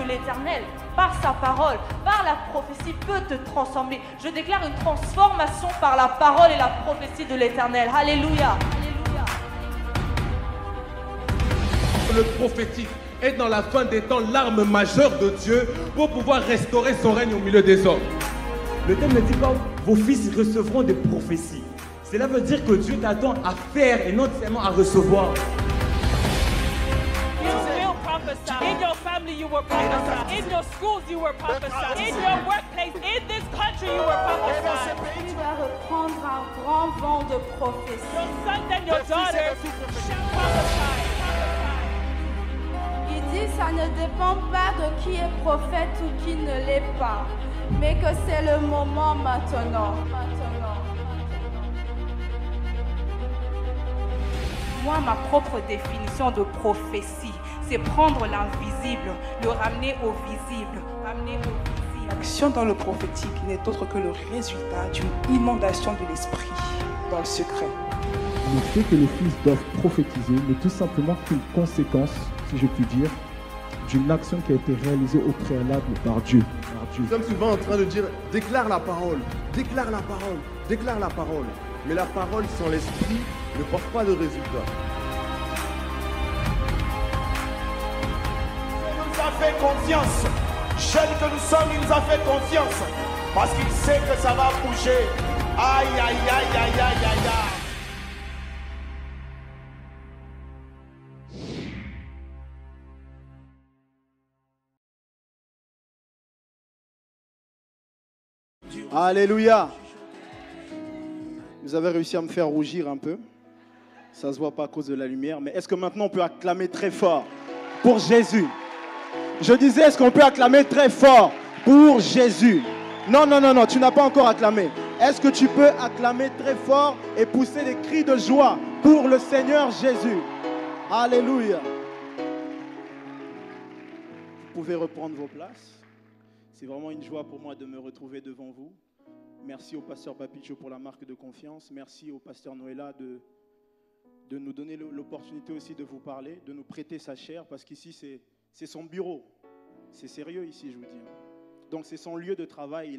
que l'Éternel, par sa parole, par la prophétie, peut te transformer. Je déclare une transformation par la parole et la prophétie de l'Éternel. Alléluia. Alléluia. Le prophétique est dans la fin des temps l'arme majeure de Dieu pour pouvoir restaurer son règne au milieu des hommes. Le thème ne dit pas vos fils recevront des prophéties. Cela veut dire que Dieu t'attend à faire et non seulement à recevoir. In your family, you will prophesy. In your schools, you will prophesy. In your workplace, in this country, you will prophesy. Tu vas reprendre un grand vent de prophétie. Your sons and your daughters shall prophesy. Il dit ça ne dépend pas de qui est prophète ou qui ne l'est pas, mais que c'est le moment maintenant. Moi, ma propre définition de prophétie, c'est prendre l'invisible, le ramener au visible, L'action dans le prophétique n'est autre que le résultat d'une inondation de l'esprit dans le secret. Le fait que les fils doivent prophétiser n'est tout simplement qu'une conséquence, si je puis dire, d'une action qui a été réalisée au préalable par Dieu. Nous sommes souvent en train de dire déclare la parole, déclare la parole, déclare la parole. Mais la parole sans l'esprit ne porte pas de résultat. Il nous a fait confiance. Jeunes que nous sommes, il nous a fait confiance. Parce qu'il sait que ça va bouger. Aïe, aïe, aïe, aïe, aïe, aïe, aïe. Alléluia. Vous avez réussi à me faire rougir un peu. Ça ne se voit pas à cause de la lumière. Mais est-ce que maintenant on peut acclamer très fort pour Jésus? Je disais, est-ce qu'on peut acclamer très fort pour Jésus? Non, non, non, non, tu n'as pas encore acclamé. Est-ce que tu peux acclamer très fort et pousser des cris de joie pour le Seigneur Jésus? Alléluia. Vous pouvez reprendre vos places. C'est vraiment une joie pour moi de me retrouver devant vous. Merci au pasteur Papicho pour la marque de confiance. Merci au pasteur Noëlla de nous donner l'opportunité aussi de vous parler, de nous prêter sa chair, parce qu'ici c'est son bureau. C'est sérieux ici, je vous dis. Donc c'est son lieu de travail.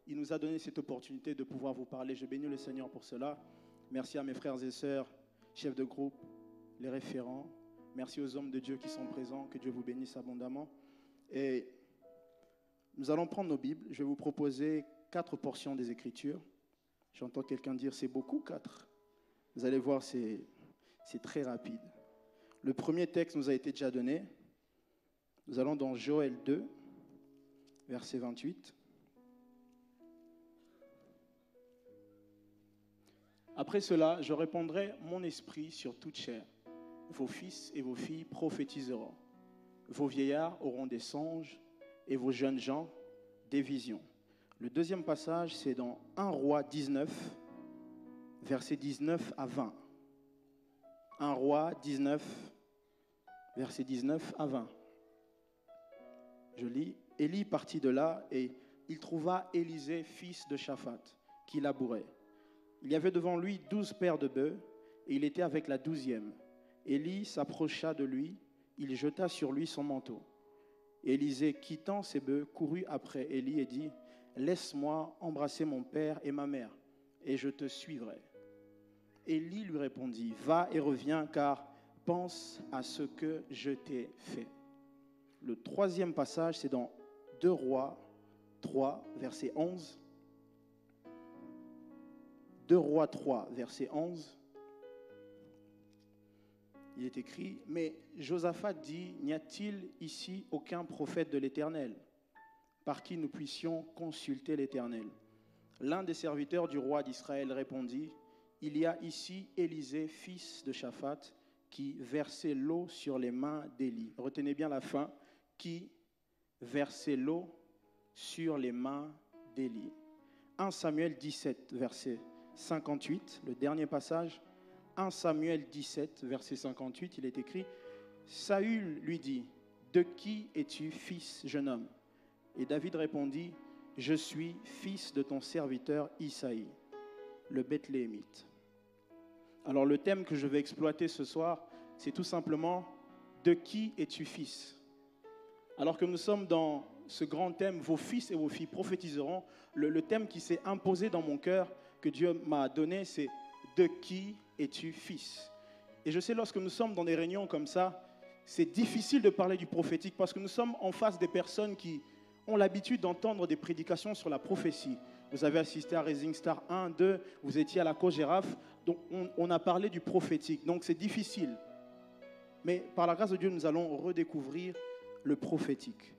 Il nous a donné cette opportunité de pouvoir vous parler. Je bénis le Seigneur pour cela. Merci à mes frères et sœurs, chefs de groupe, les référents. Merci aux hommes de Dieu qui sont présents. Que Dieu vous bénisse abondamment. Et nous allons prendre nos Bibles. Je vais vous proposer 4 portions des Écritures. J'entends quelqu'un dire c'est beaucoup, 4. Vous allez voir, c'est très rapide. Le premier texte nous a été déjà donné. Nous allons dans Joël 2, verset 28. Après cela, je répandrai mon esprit sur toute chair. Vos fils et vos filles prophétiseront. Vos vieillards auront des songes et vos jeunes gens des visions. Le deuxième passage, c'est dans 1 Roi 19, versets 19 à 20. 1 Roi 19, versets 19 à 20. Je lis. Élie partit de là et il trouva Élisée, fils de Shaphat, qui labourait. Il y avait devant lui 12 paires de bœufs et il était avec la 12e. Élie s'approcha de lui, il jeta sur lui son manteau. Élisée, quittant ses bœufs, courut après Élie et dit « Laisse-moi embrasser mon père et ma mère, et je te suivrai. » Élie lui répondit « Va et reviens, car pense à ce que je t'ai fait. » Le troisième passage, c'est dans 2 Rois 3, verset 11. 2 Rois 3, verset 11. Il est écrit, mais Josaphat dit, n'y a-t-il ici aucun prophète de l'Éternel, par qui nous puissions consulter l'Éternel? L'un des serviteurs du roi d'Israël répondit, il y a ici Élisée, fils de Shaphat, qui versait l'eau sur les mains d'Élie. Retenez bien la fin, qui versait l'eau sur les mains d'Élie. 1 Samuel 17, verset 58, le dernier passage. 1 Samuel 17, verset 58, il est écrit « Saül lui dit, de qui es-tu fils, jeune homme ?» Et David répondit « Je suis fils de ton serviteur Isaïe, le Bethléemite. » Alors le thème que je vais exploiter ce soir, c'est tout simplement « De qui es-tu fils ?» Alors que nous sommes dans ce grand thème, vos fils et vos filles prophétiseront, le thème qui s'est imposé dans mon cœur, que Dieu m'a donné, c'est « De qui es-tu fils ?» Et je sais, lorsque nous sommes dans des réunions comme ça, c'est difficile de parler du prophétique parce que nous sommes en face des personnes qui ont l'habitude d'entendre des prédications sur la prophétie. Vous avez assisté à Rising Star 1, 2, vous étiez à la Co-Girafe, donc on a parlé du prophétique, donc c'est difficile. Mais par la grâce de Dieu, nous allons redécouvrir le prophétique.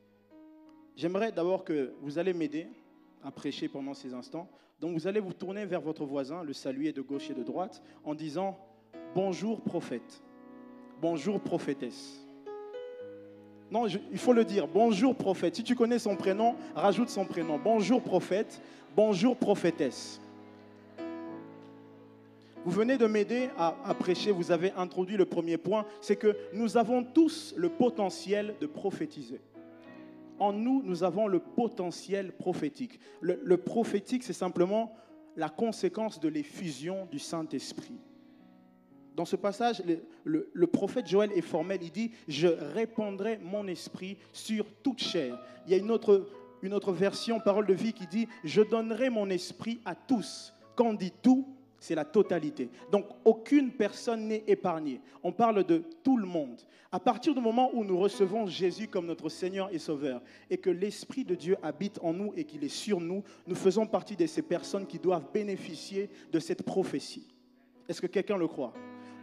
J'aimerais d'abord que vous allez m'aider à prêcher pendant ces instants. Donc vous allez vous tourner vers votre voisin, le saluer de gauche et de droite, en disant « Bonjour prophète, bonjour prophétesse ». Non, il faut le dire, bonjour prophète. Si tu connais son prénom, rajoute son prénom. Bonjour prophète, bonjour prophétesse. Vous venez de m'aider à prêcher, vous avez introduit le premier point, c'est que nous avons tous le potentiel de prophétiser. En nous, nous avons le potentiel prophétique. Le prophétique, c'est simplement la conséquence de l'effusion du Saint-Esprit. Dans ce passage, le prophète Joël est formel, il dit « Je répandrai mon esprit sur toute chair ». Il y a une autre version, parole de vie, qui dit « Je donnerai mon esprit à tous ». Quand on dit « tout », c'est la totalité. Donc, aucune personne n'est épargnée. On parle de tout le monde. À partir du moment où nous recevons Jésus comme notre Seigneur et Sauveur et que l'Esprit de Dieu habite en nous et qu'il est sur nous, nous faisons partie de ces personnes qui doivent bénéficier de cette prophétie. Est-ce que quelqu'un le croit ?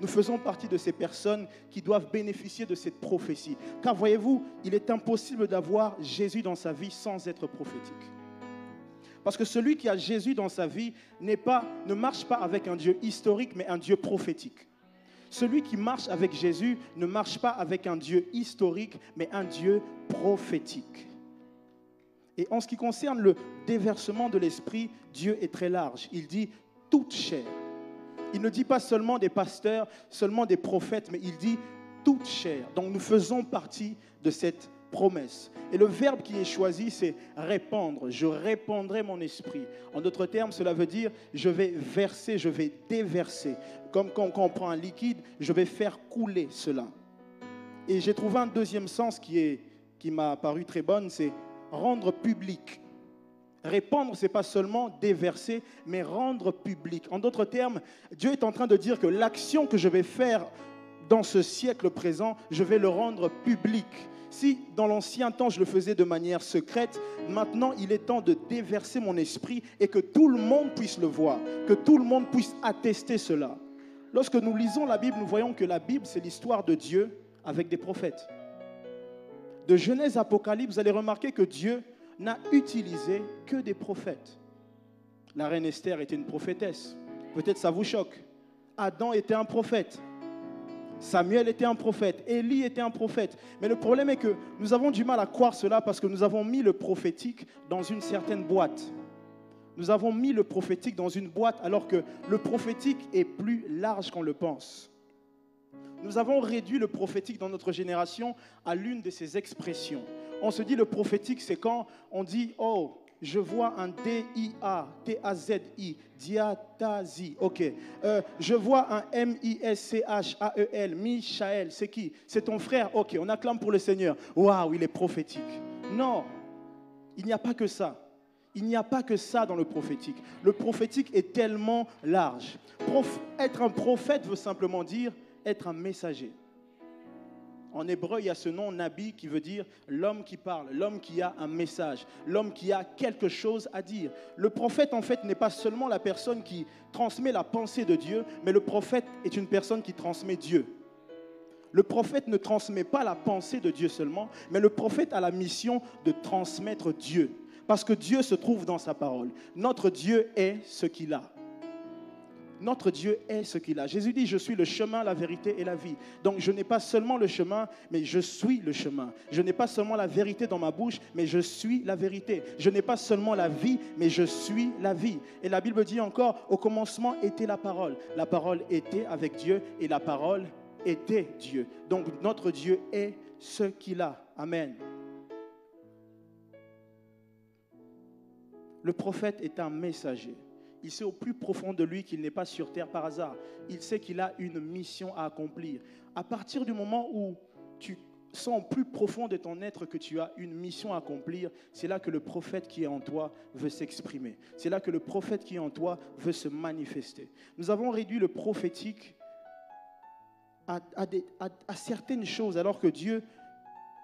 Nous faisons partie de ces personnes qui doivent bénéficier de cette prophétie. Car voyez-vous, il est impossible d'avoir Jésus dans sa vie sans être prophétique. Parce que celui qui a Jésus dans sa vie ne marche pas avec un Dieu historique, mais un Dieu prophétique. Celui qui marche avec Jésus ne marche pas avec un Dieu historique, mais un Dieu prophétique. Et en ce qui concerne le déversement de l'esprit, Dieu est très large. Il dit toute chair. Il ne dit pas seulement des pasteurs, seulement des prophètes, mais il dit toute chair. Donc nous faisons partie de cette promesse. Et le verbe qui est choisi, c'est répandre. Je répandrai mon esprit. En d'autres termes, cela veut dire je vais verser, je vais déverser. Comme quand on prend un liquide, je vais faire couler cela. Et j'ai trouvé un deuxième sens qui m'a paru très bonne, c'est rendre public. Répandre, ce n'est pas seulement déverser, mais rendre public. En d'autres termes, Dieu est en train de dire que l'action que je vais faire dans ce siècle présent, je vais le rendre public. Si dans l'ancien temps, je le faisais de manière secrète, maintenant, il est temps de déverser mon esprit et que tout le monde puisse le voir, que tout le monde puisse attester cela. Lorsque nous lisons la Bible, nous voyons que la Bible, c'est l'histoire de Dieu avec des prophètes. De Genèse à Apocalypse, vous allez remarquer que Dieu n'a utilisé que des prophètes. La reine Esther était une prophétesse. Peut-être ça vous choque. Adam était un prophète. Samuel était un prophète, Élie était un prophète. Mais le problème est que nous avons du mal à croire cela parce que nous avons mis le prophétique dans une certaine boîte. Nous avons mis le prophétique dans une boîte alors que le prophétique est plus large qu'on le pense. Nous avons réduit le prophétique dans notre génération à l'une de ses expressions. On se dit le prophétique, c'est quand on dit « Oh, je vois un D-I-A, T-A-Z-I, diatasie. Ok. Je vois un M-I-S-C-H-A-E-L, Michael. C'est qui? C'est ton frère. Ok, on acclame pour le Seigneur. Waouh, il est prophétique. Non, il n'y a pas que ça. Il n'y a pas que ça dans le prophétique. Le prophétique est tellement large. Être un prophète veut simplement dire être un messager. En hébreu, il y a ce nom Nabi qui veut dire l'homme qui parle, l'homme qui a un message, l'homme qui a quelque chose à dire. Le prophète, en fait, n'est pas seulement la personne qui transmet la pensée de Dieu, mais le prophète est une personne qui transmet Dieu. Le prophète ne transmet pas la pensée de Dieu seulement, mais le prophète a la mission de transmettre Dieu. Parce que Dieu se trouve dans sa parole. Notre Dieu est ce qu'il a. Notre Dieu est ce qu'il a. Jésus dit, je suis le chemin, la vérité et la vie. Donc je n'ai pas seulement le chemin, mais je suis le chemin. Je n'ai pas seulement la vérité dans ma bouche, mais je suis la vérité. Je n'ai pas seulement la vie, mais je suis la vie. Et la Bible dit encore, au commencement était la parole. La parole était avec Dieu et la parole était Dieu. Donc notre Dieu est ce qu'il a. Amen. Le prophète est un messager. Il sait au plus profond de lui qu'il n'est pas sur terre par hasard. Il sait qu'il a une mission à accomplir. À partir du moment où tu sens au plus profond de ton être que tu as une mission à accomplir, c'est là que le prophète qui est en toi veut s'exprimer. C'est là que le prophète qui est en toi veut se manifester. Nous avons réduit le prophétique à certaines choses, alors que Dieu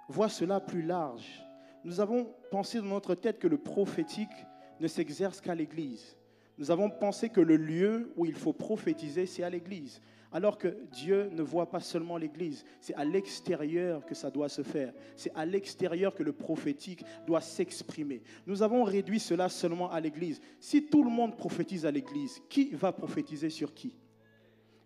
voit cela plus large. Nous avons pensé dans notre tête que le prophétique ne s'exerce qu'à l'église. Nous avons pensé que le lieu où il faut prophétiser, c'est à l'église. Alors que Dieu ne voit pas seulement l'église, c'est à l'extérieur que ça doit se faire. C'est à l'extérieur que le prophétique doit s'exprimer. Nous avons réduit cela seulement à l'église. Si tout le monde prophétise à l'église, qui va prophétiser sur qui?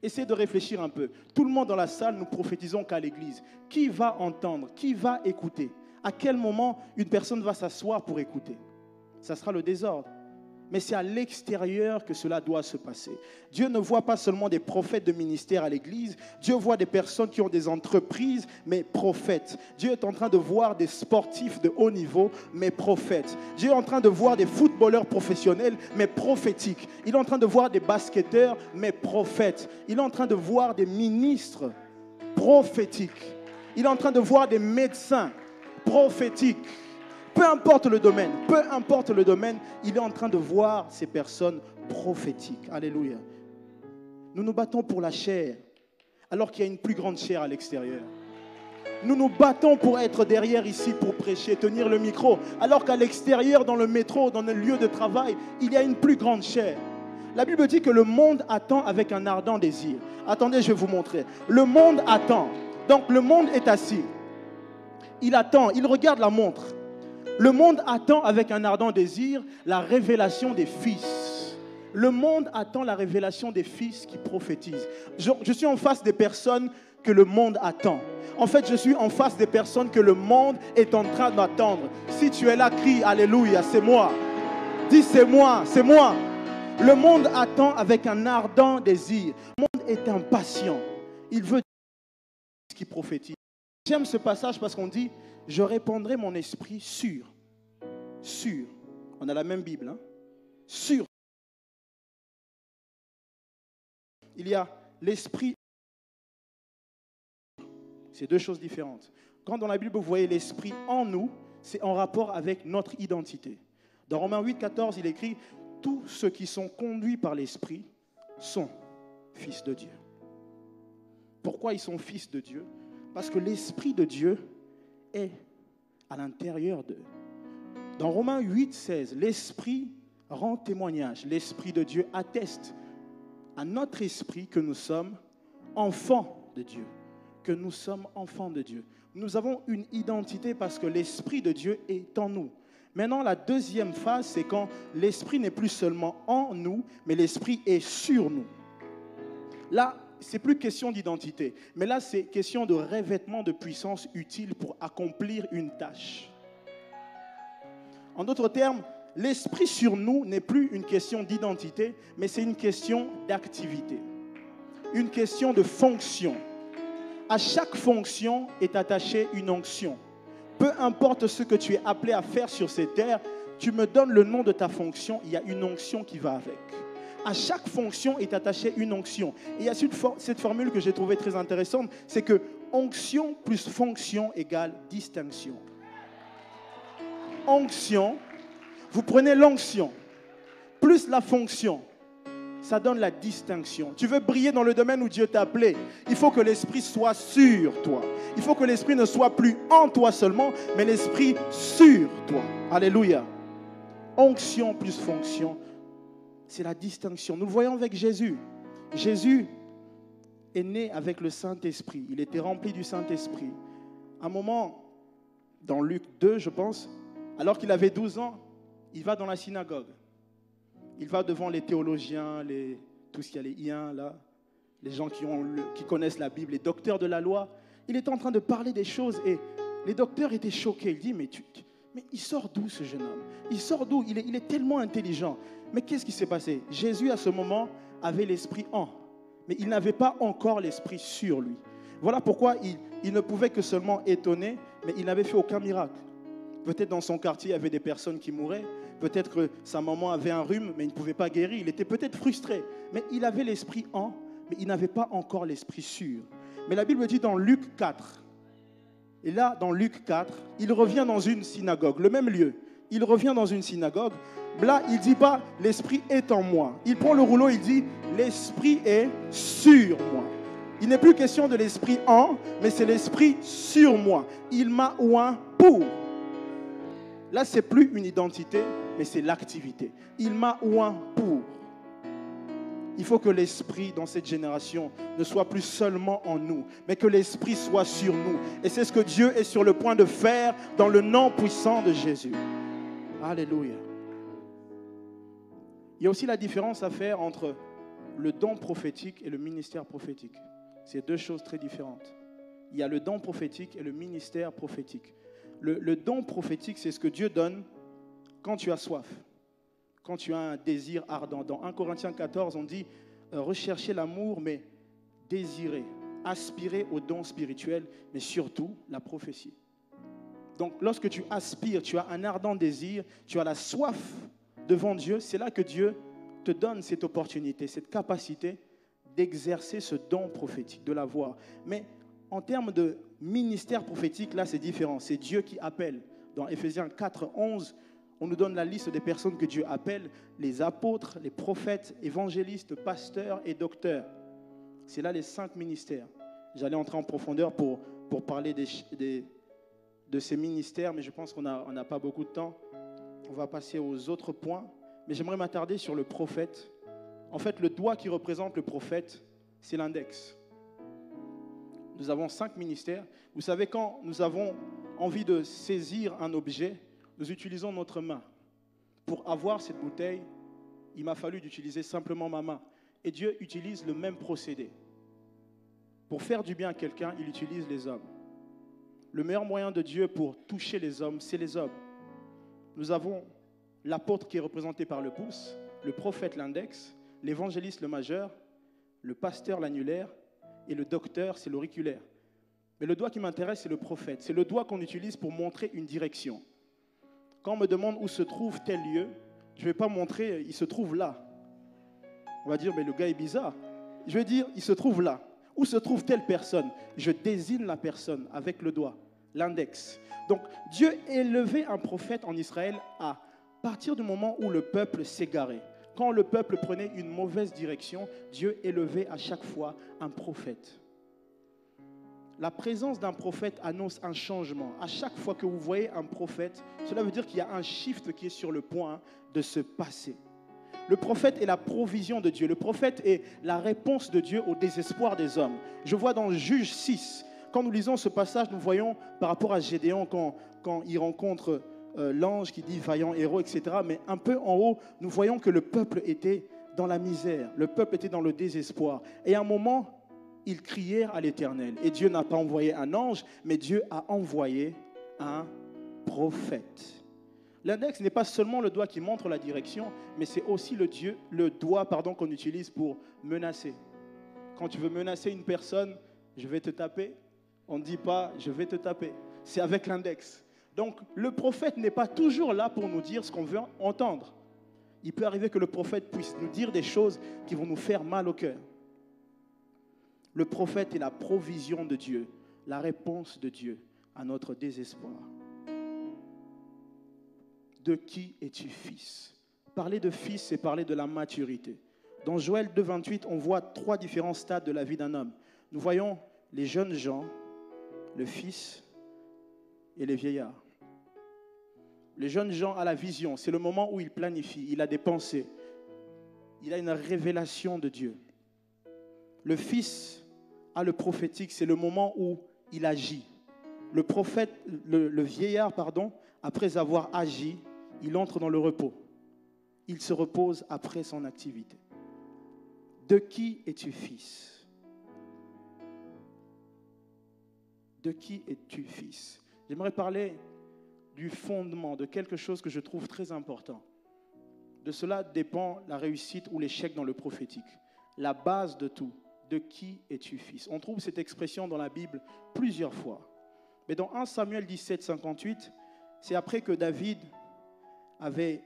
Essayez de réfléchir un peu. Tout le monde dans la salle, nous prophétisons qu'à l'église. Qui va entendre? Qui va écouter? À quel moment une personne va s'asseoir pour écouter? Ça sera le désordre. Mais c'est à l'extérieur que cela doit se passer. Dieu ne voit pas seulement des prophètes de ministère à l'église. Dieu voit des personnes qui ont des entreprises, mais prophètes. Dieu est en train de voir des sportifs de haut niveau, mais prophètes. Dieu est en train de voir des footballeurs professionnels, mais prophétiques. Il est en train de voir des basketteurs, mais prophètes. Il est en train de voir des ministres prophétiques. Il est en train de voir des médecins prophétiques. Peu importe le domaine, il est en train de voir ces personnes prophétiques. Alléluia. Nous nous battons pour la chair, alors qu'il y a une plus grande chair à l'extérieur. Nous nous battons pour être derrière ici, pour prêcher, tenir le micro, alors qu'à l'extérieur, dans le métro, dans le lieu de travail, il y a une plus grande chair. La Bible dit que le monde attend avec un ardent désir. Attendez, je vais vous montrer. Le monde attend. Donc le monde est assis. Il attend, il regarde la montre. Le monde attend avec un ardent désir la révélation des fils. Le monde attend la révélation des fils qui prophétisent. Je suis en face des personnes que le monde attend. En fait, je suis en face des personnes que le monde est en train d'attendre. Si tu es là, crie Alléluia, c'est moi. Dis c'est moi, c'est moi. Le monde attend avec un ardent désir. Le monde est impatient. Il veut ce qui prophétise. J'aime ce passage parce qu'on dit je répandrai mon esprit sur. On a la même Bible. Hein? Sur. Il y a l'esprit. C'est deux choses différentes. Quand dans la Bible, vous voyez l'esprit en nous, c'est en rapport avec notre identité. Dans Romains 8, 14, il écrit « Tous ceux qui sont conduits par l'esprit sont fils de Dieu. » Pourquoi ils sont fils de Dieu? Parce que l'esprit de Dieu est à l'intérieur d'eux. Dans Romains 8, 16, l'esprit rend témoignage. L'esprit de Dieu atteste à notre esprit que nous sommes enfants de Dieu. Que nous sommes enfants de Dieu. Nous avons une identité parce que l'esprit de Dieu est en nous. Maintenant, la deuxième phase, c'est quand l'esprit n'est plus seulement en nous, mais l'esprit est sur nous. Là, c'est plus question d'identité, mais là, c'est question de revêtement de puissance utile pour accomplir une tâche. En d'autres termes, l'esprit sur nous n'est plus une question d'identité, mais c'est une question d'activité, une question de fonction. À chaque fonction est attachée une onction. Peu importe ce que tu es appelé à faire sur cette terre, tu me donnes le nom de ta fonction, il y a une onction qui va avec. À chaque fonction est attachée une onction. Et il y a cette formule que j'ai trouvée très intéressante, c'est que onction plus fonction égale distinction. Onction, vous prenez l'onction, plus la fonction, ça donne la distinction. Tu veux briller dans le domaine où Dieu t'a appelé, il faut que l'esprit soit sur toi. Il faut que l'esprit ne soit plus en toi seulement, mais l'esprit sur toi. Alléluia. Onction plus fonction, c'est la distinction. Nous le voyons avec Jésus. Jésus est né avec le Saint-Esprit. Il était rempli du Saint-Esprit. À un moment, dans Luc 2, je pense, alors qu'il avait 12 ans, il va dans la synagogue. Il va devant les théologiens, tout ce qu'il y a, les iens, là, les gens qui connaissent la Bible, les docteurs de la loi. Il est en train de parler des choses et les docteurs étaient choqués. Il dit, mais il sort d'où ce jeune homme? Il sort d'où? Il est tellement intelligent. Mais qu'est-ce qui s'est passé? Jésus, à ce moment, avait l'esprit en, mais il n'avait pas encore l'esprit sur lui. Voilà pourquoi il ne pouvait que seulement étonner, mais il n'avait fait aucun miracle. Peut-être dans son quartier, il y avait des personnes qui mouraient. Peut-être que sa maman avait un rhume, mais il ne pouvait pas guérir. Il était peut-être frustré. Mais il avait l'esprit en, mais il n'avait pas encore l'esprit sur. Mais la Bible dit dans Luc 4, Et là, dans Luc 4, il revient dans une synagogue, le même lieu. Il revient dans une synagogue. Là, il ne dit pas « l'Esprit est en moi ». Il prend le rouleau, il dit « l'Esprit est sur moi ». Il n'est plus question de l'Esprit en, mais c'est l'Esprit sur moi. Il m'a oint pour. Là, ce n'est plus une identité, mais c'est l'activité. Il m'a oint pour. Il faut que l'Esprit dans cette génération ne soit plus seulement en nous, mais que l'Esprit soit sur nous. Et c'est ce que Dieu est sur le point de faire dans le nom puissant de Jésus. Alléluia. Il y a aussi la différence à faire entre le don prophétique et le ministère prophétique. C'est deux choses très différentes. Il y a le don prophétique et le ministère prophétique. Le don prophétique, c'est ce que Dieu donne quand tu as soif, quand tu as un désir ardent. Dans 1 Corinthiens 14, on dit recherchez l'amour, mais désirez, aspirez au don spirituel, mais surtout la prophétie. Donc, lorsque tu aspires, tu as un ardent désir, tu as la soif devant Dieu, c'est là que Dieu te donne cette opportunité, cette capacité d'exercer ce don prophétique, de l'avoir. Mais en termes de ministère prophétique, là, c'est différent. C'est Dieu qui appelle. Dans Éphésiens 4, 11, on nous donne la liste des personnes que Dieu appelle, les apôtres, les prophètes, évangélistes, pasteurs et docteurs. C'est là les 5 ministères. J'allais entrer en profondeur pour parler de ces ministères, mais je pense qu'on n'a pas beaucoup de temps. On va passer aux autres points. Mais j'aimerais m'attarder sur le prophète. En fait, le doigt qui représente le prophète, c'est l'index. Nous avons 5 ministères. Vous savez, quand nous avons envie de saisir un objet, nous utilisons notre main. Pour avoir cette bouteille, il m'a fallu d'utiliser simplement ma main. Et Dieu utilise le même procédé. Pour faire du bien à quelqu'un, il utilise les hommes. Le meilleur moyen de Dieu pour toucher les hommes, c'est les hommes. Nous avons l'apôtre qui est représenté par le pouce, le prophète l'index, l'évangéliste le majeur, le pasteur l'annulaire et le docteur c'est l'auriculaire. Mais le doigt qui m'intéresse, c'est le prophète. C'est le doigt qu'on utilise pour montrer une direction. Quand on me demande où se trouve tel lieu, je ne vais pas montrer, il se trouve là. On va dire, mais le gars est bizarre. Je vais dire, il se trouve là. Où se trouve telle personne? Je désigne la personne avec le doigt, l'index. Donc, Dieu élevait un prophète en Israël à partir du moment où le peuple s'égarait. Quand le peuple prenait une mauvaise direction, Dieu élevait à chaque fois un prophète. La présence d'un prophète annonce un changement. À chaque fois que vous voyez un prophète, cela veut dire qu'il y a un shift qui est sur le point de se passer. Le prophète est la provision de Dieu. Le prophète est la réponse de Dieu au désespoir des hommes. Je vois dans Juge 6, quand nous lisons ce passage, nous voyons par rapport à Gédéon, quand il rencontre l'ange qui dit vaillant héros, etc. Mais un peu en haut, nous voyons que le peuple était dans la misère. Le peuple était dans le désespoir. Et à un moment, ils crièrent à l'Éternel. Et Dieu n'a pas envoyé un ange, mais Dieu a envoyé un prophète. L'index n'est pas seulement le doigt qui montre la direction, mais c'est aussi le doigt qu'on utilise pour menacer. Quand tu veux menacer une personne, je vais te taper. On ne dit pas je vais te taper. C'est avec l'index. Donc le prophète n'est pas toujours là pour nous dire ce qu'on veut entendre. Il peut arriver que le prophète puisse nous dire des choses qui vont nous faire mal au cœur. Le prophète est la provision de Dieu, la réponse de Dieu à notre désespoir. De qui es-tu fils? Parler de fils, c'est parler de la maturité. Dans Joël 2,28, on voit 3 différents stades de la vie d'un homme. Nous voyons les jeunes gens, le fils et les vieillards. Les jeunes gens a la vision, c'est le moment où il planifie, il a des pensées, il a une révélation de Dieu. Le fils a le prophétique, c'est le moment où il agit. Le prophète, le vieillard, après avoir agi, il entre dans le repos. Il se repose après son activité. De qui es-tu fils? De qui es-tu fils? J'aimerais parler du fondement, de quelque chose que je trouve très important. De cela dépend la réussite ou l'échec dans le prophétique. La base de tout. De qui es-tu fils? On trouve cette expression dans la Bible plusieurs fois. Mais dans 1 Samuel 17, 58, c'est après que David avait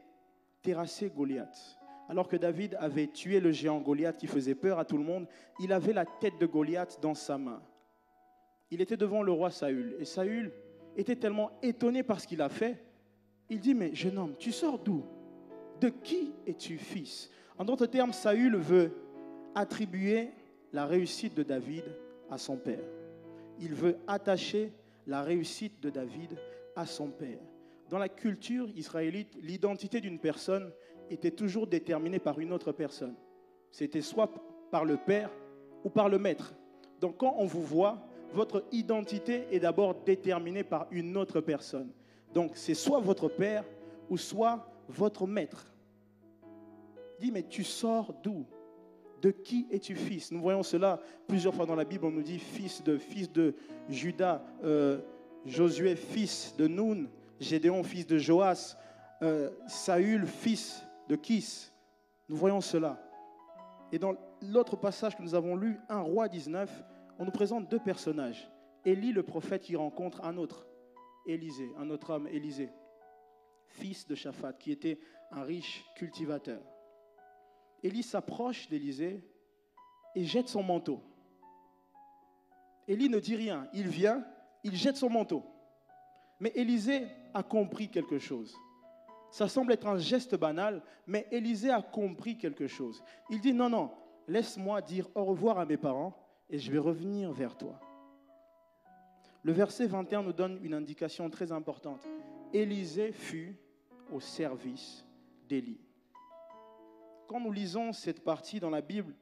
terrassé Goliath. Alors que David avait tué le géant Goliath qui faisait peur à tout le monde, il avait la tête de Goliath dans sa main. Il était devant le roi Saül. Et Saül était tellement étonné par ce qu'il a fait. Il dit, mais jeune homme, tu sors d'où? De qui es-tu fils? En d'autres termes, Saül veut attribuer la réussite de David à son père. Il veut attacher la réussite de David à son père. Dans la culture israélite, l'identité d'une personne était toujours déterminée par une autre personne. C'était soit par le père ou par le maître. Donc quand on vous voit, votre identité est d'abord déterminée par une autre personne. Donc c'est soit votre père ou soit votre maître. Il dit, mais tu sors d'où? De qui es-tu fils? Nous voyons cela plusieurs fois dans la Bible. On nous dit fils de Juda, Josué fils de Nun, Gédéon fils de Joas, Saül fils de Kis. Nous voyons cela. Et dans l'autre passage que nous avons lu, 1 Roi 19, on nous présente deux personnages. Élie le prophète qui rencontre un autre, Élisée, un autre homme, Élisée, fils de Shaphat, qui était un riche cultivateur. Élie s'approche d'Élisée et jette son manteau. Élie ne dit rien, il vient, il jette son manteau. Mais Élisée a compris quelque chose. Ça semble être un geste banal, mais Élisée a compris quelque chose. Il dit, non, laisse-moi dire au revoir à mes parents et je vais revenir vers toi. Le verset 21 nous donne une indication très importante. Élisée fut au service d'Élie. Quand nous lisons cette partie dans la Bible,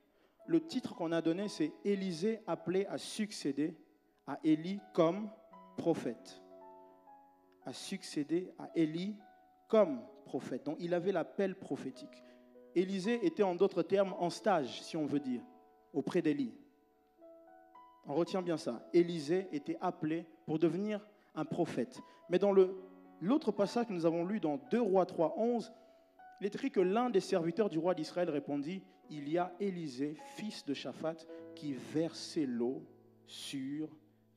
le titre qu'on a donné, c'est « Élisée appelé à succéder à Élie comme prophète ». À succéder à Élie comme prophète. Donc il avait l'appel prophétique. Élisée était en d'autres termes en stage, si on veut dire, auprès d'Élie. On retient bien ça. Élisée était appelé pour devenir un prophète. Mais dans l'autre passage que nous avons lu dans 2 Rois 3, 11, il est écrit que l'un des serviteurs du roi d'Israël répondit, « Il y a Élisée, fils de Shaphat, qui versait l'eau sur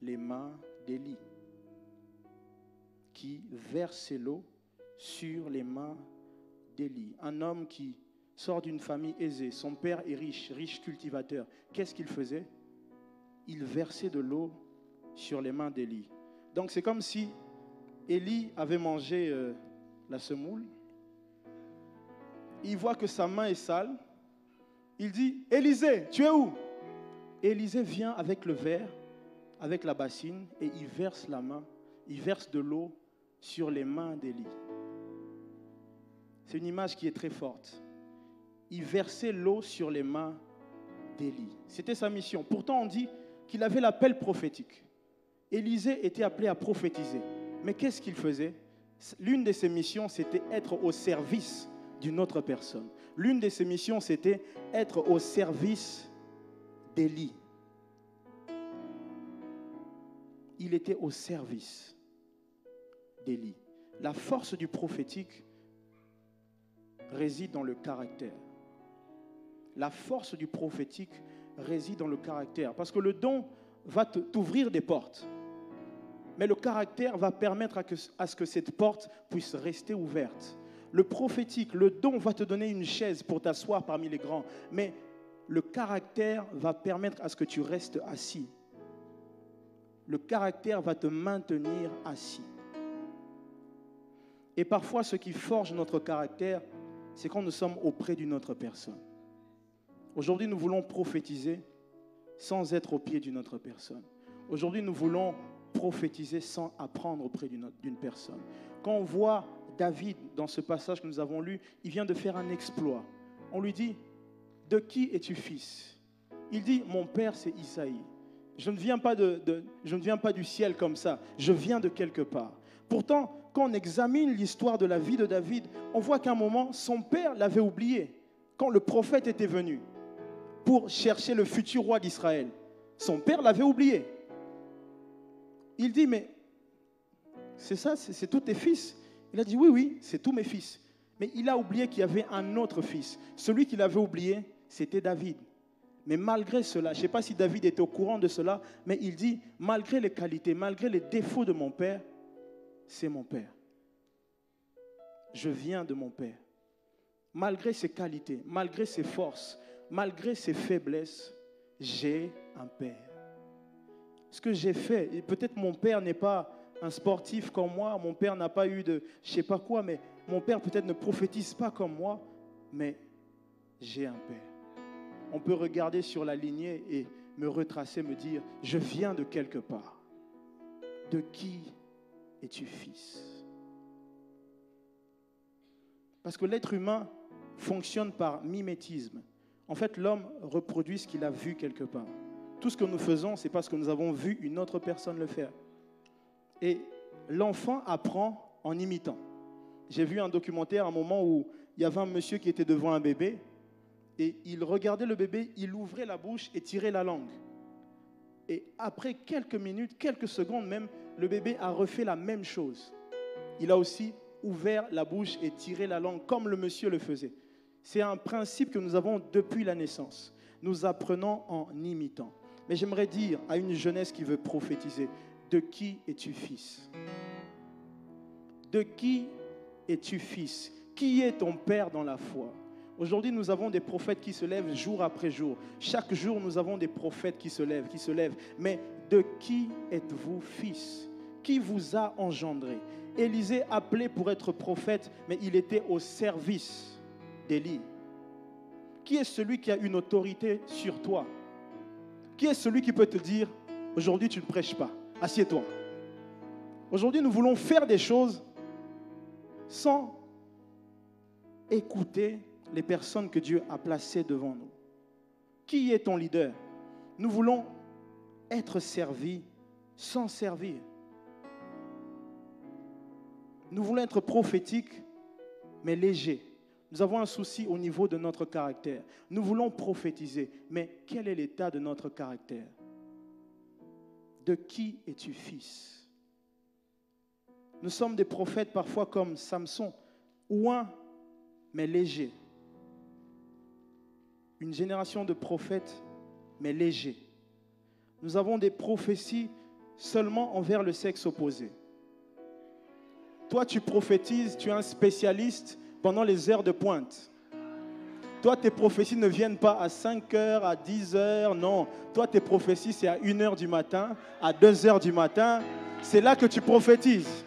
les mains d'Élie. » Qui versait l'eau sur les mains d'Élie. Un homme qui sort d'une famille aisée. Son père est riche cultivateur. Qu'est-ce qu'il faisait? Il versait de l'eau sur les mains d'Élie. Donc c'est comme si Élie avait mangé la semoule. Il voit que sa main est sale. Il dit, Élisée, tu es où? Élisée vient avec le verre, avec la bassine, et il verse la main, il verse de l'eau sur les mains d'Élie. C'est une image qui est très forte. Il versait l'eau sur les mains d'Élie. C'était sa mission. Pourtant, on dit qu'il avait l'appel prophétique. Élisée était appelé à prophétiser. Mais qu'est-ce qu'il faisait? L'une de ses missions, c'était être au service d'une autre personne. L'une de ses missions, c'était être au service d'Élie. Il était au service d'Élie. La force du prophétique réside dans le caractère. La force du prophétique réside dans le caractère. Parce que le don va t'ouvrir des portes. Mais le caractère va permettre à ce que cette porte puisse rester ouverte. Le prophétique, le don va te donner une chaise pour t'asseoir parmi les grands. Mais le caractère va permettre à ce que tu restes assis. Le caractère va te maintenir assis. Et parfois, ce qui forge notre caractère, c'est quand nous sommes auprès d'une autre personne. Aujourd'hui, nous voulons prophétiser sans être au pied d'une autre personne. Aujourd'hui, nous voulons prophétiser sans apprendre auprès d'une personne. Quand on voit David, dans ce passage que nous avons lu, il vient de faire un exploit. On lui dit, de qui es-tu fils? Il dit, mon père c'est Isaïe. Je ne viens pas du ciel comme ça, je viens de quelque part. Pourtant, quand on examine l'histoire de la vie de David, on voit qu'à un moment, son père l'avait oublié. Quand le prophète était venu pour chercher le futur roi d'Israël, son père l'avait oublié. Il dit, mais c'est ça, c'est tous tes fils? Il a dit, oui, c'est tous mes fils. Mais il a oublié qu'il y avait un autre fils. Celui qu'il avait oublié, c'était David. Mais malgré cela, je ne sais pas si David était au courant de cela, mais il dit, malgré les qualités, malgré les défauts de mon père, c'est mon père. Je viens de mon père. Malgré ses qualités, malgré ses forces, malgré ses faiblesses, j'ai un père. ce que j'ai fait. Et peut-être mon père n'est pas un sportif comme moi, mon père n'a pas eu de je ne sais pas quoi, mais mon père peut-être ne prophétise pas comme moi, mais j'ai un père. On peut regarder sur la lignée et me retracer, me dire, je viens de quelque part. De qui es-tu fils? Parce que l'être humain fonctionne par mimétisme. En fait, l'homme reproduit ce qu'il a vu quelque part. Tout ce que nous faisons, c'est parce que nous avons vu une autre personne le faire. Et l'enfant apprend en imitant. J'ai vu un documentaire à un moment où il y avait un monsieur qui était devant un bébé et il regardait le bébé, il ouvrait la bouche et tirait la langue. Et après quelques minutes, quelques secondes même, le bébé a refait la même chose. Il a aussi ouvert la bouche et tiré la langue comme le monsieur le faisait. C'est un principe que nous avons depuis la naissance. Nous apprenons en imitant. Mais j'aimerais dire à une jeunesse qui veut prophétiser, de qui es-tu fils? De qui es-tu fils? Qui est ton père dans la foi? Aujourd'hui, nous avons des prophètes qui se lèvent jour après jour. Chaque jour, nous avons des prophètes qui se lèvent. Mais de qui êtes-vous fils? Qui vous a engendré? Élisée appelé pour être prophète, mais il était au service d'Élie. Qui est celui qui a une autorité sur toi? Qui est celui qui peut te dire, aujourd'hui tu ne prêches pas, assieds-toi? Aujourd'hui, nous voulons faire des choses sans écouter les personnes que Dieu a placées devant nous. Qui est ton leader? Nous voulons être servis sans servir. Nous voulons être prophétiques, mais légers. Nous avons un souci au niveau de notre caractère. Nous voulons prophétiser, mais quel est l'état de notre caractère? De qui es-tu fils? Nous sommes des prophètes parfois comme Samson, ouin, mais léger. Une génération de prophètes, mais légers. Nous avons des prophéties seulement envers le sexe opposé. Toi, tu prophétises, tu es un spécialiste pendant les heures de pointe. Toi, tes prophéties ne viennent pas à 5 heures, à 10 heures, non. Toi, tes prophéties, c'est à 1 heure du matin, à 2 heures du matin. C'est là que tu prophétises.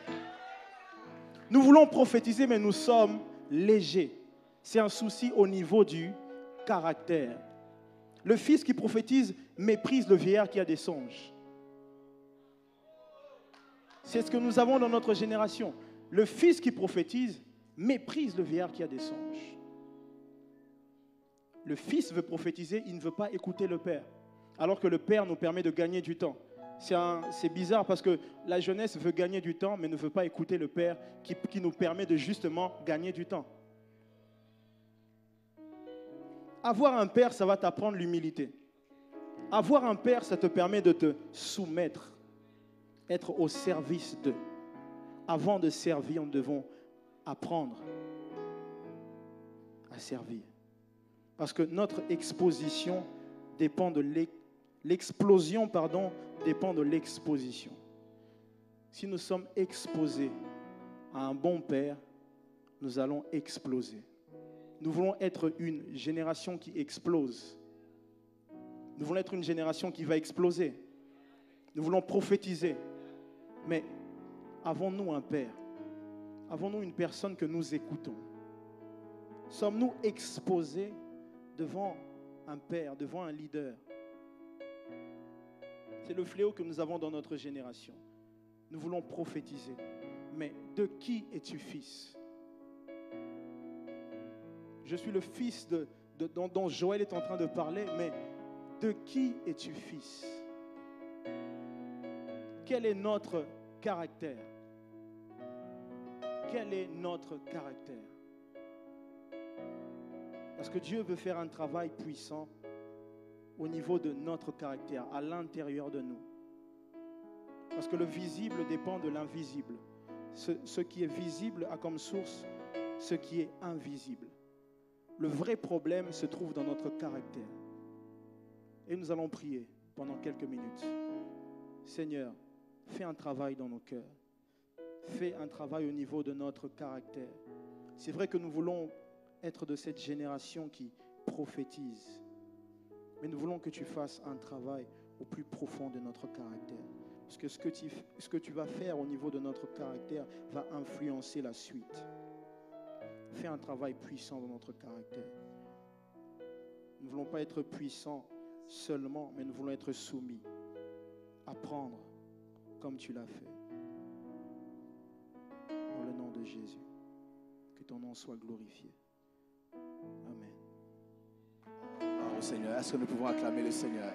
Nous voulons prophétiser, mais nous sommes légers. C'est un souci au niveau du caractère. Le fils qui prophétise méprise le vieillard qui a des songes. C'est ce que nous avons dans notre génération. Le fils qui prophétise méprise le vieillard qui a des songes. Le fils veut prophétiser, il ne veut pas écouter le père. Alors que le père nous permet de gagner du temps. C'est bizarre parce que la jeunesse veut gagner du temps, mais ne veut pas écouter le père qui nous permet de justement gagner du temps. Avoir un père, ça va t'apprendre l'humilité. Avoir un père, ça te permet de te soumettre, être au service d'eux. Avant de servir, nous devons apprendre à servir. Parce que notre exposition dépend de l'explosion, dépend de l'exposition. Si nous sommes exposés à un bon père, nous allons exploser. Nous voulons être une génération qui explose. Nous voulons être une génération qui va exploser. Nous voulons prophétiser. Mais avons-nous un père? Avons-nous une personne que nous écoutons? Sommes-nous exposés devant un père, devant un leader? C'est le fléau que nous avons dans notre génération. Nous voulons prophétiser. Mais de qui es-tu fils? Je suis le fils dont Joël est en train de parler, mais de qui es-tu fils? Quel est notre caractère? Quel est notre caractère? Parce que Dieu veut faire un travail puissant au niveau de notre caractère, à l'intérieur de nous. Parce que le visible dépend de l'invisible. Ce qui est visible a comme source ce qui est invisible. Le vrai problème se trouve dans notre caractère. Et nous allons prier pendant quelques minutes. Seigneur, fais un travail dans nos cœurs. Fais un travail au niveau de notre caractère. C'est vrai que nous voulons être de cette génération qui prophétise. Mais nous voulons que tu fasses un travail au plus profond de notre caractère. Parce que ce que tu vas faire au niveau de notre caractère va influencer la suite. Fais un travail puissant dans notre caractère. Nous ne voulons pas être puissants seulement, mais nous voulons être soumis. Apprendre comme tu l'as fait. Dans le nom de Jésus. Que ton nom soit glorifié. Amen. Au Seigneur, est-ce que nous pouvons acclamer le Seigneur?